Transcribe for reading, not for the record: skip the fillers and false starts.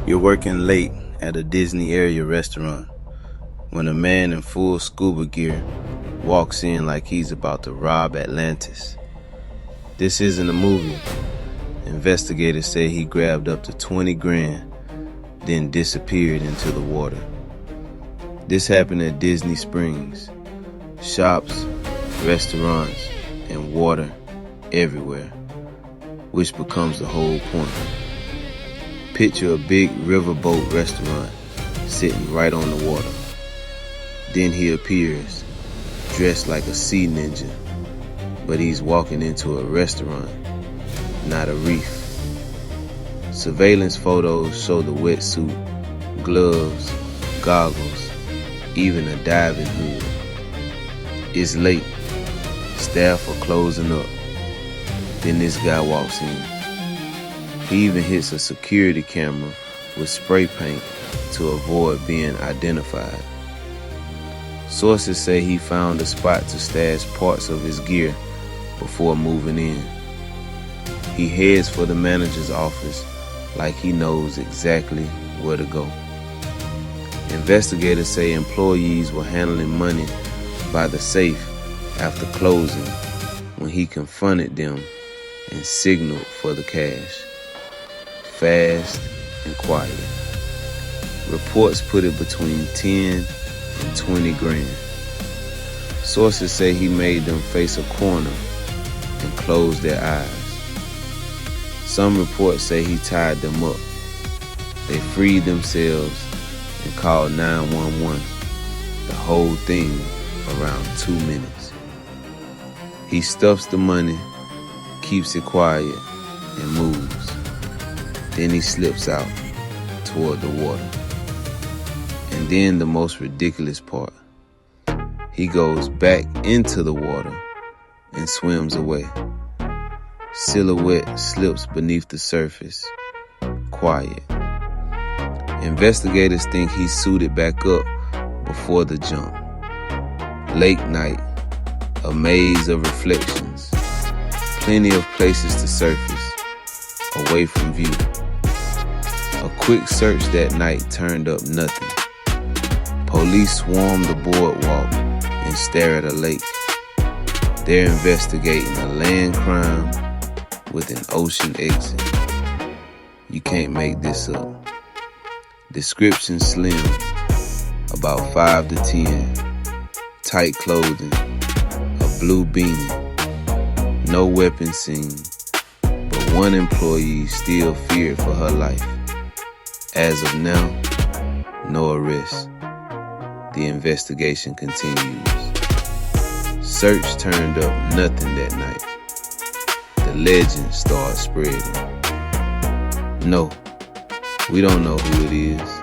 You're working late at a Disney area restaurant when a man in full scuba gear walks in like he's about to rob Atlantis. This isn't a movie. Investigators say he grabbed up to 20 grand, then disappeared into the water. This happened at Disney Springs. Shops, restaurants, and water everywhere, which becomes the whole point. Picture a big riverboat restaurant sitting right on the water. Then he appears, dressed like a sea ninja, but he's walking into a restaurant, not a reef. Surveillance photos show the wetsuit, gloves, goggles, even a diving hood. It's late. Staff are closing up. Then this guy walks in. He even hits a security camera with spray paint to avoid being identified. Sources say he found a spot to stash parts of his gear before moving in. He heads for the manager's office like he knows exactly where to go. Investigators say employees were handling money by the safe after closing when he confronted them and signaled for the cash. Fast and quiet. Reports put it between 10 and 20 grand. Sources say he made them face a corner and close their eyes. Some reports say he tied them up. They freed themselves and called 911. The whole thing around 2 minutes. He stuffs the money, keeps it quiet, and moves. Then he slips out toward the water. And then the most ridiculous part. He goes back into the water and swims away. Silhouette slips beneath the surface. Quiet. Investigators think he suited back up before the jump. Lake night, a maze of reflections. Plenty of places to surface, away from view. A quick search that night turned up nothing. Police swarm the boardwalk and stare at a lake. They're investigating a land crime with an ocean exit. You can't make this up. Description slim, about 5 to 10. Tight clothing, a blue beanie. No weapon seen, but one employee still feared for her life. As of now, no arrest. The investigation continues. Search turned up nothing that night. The legend starts spreading. No, we don't know who it is.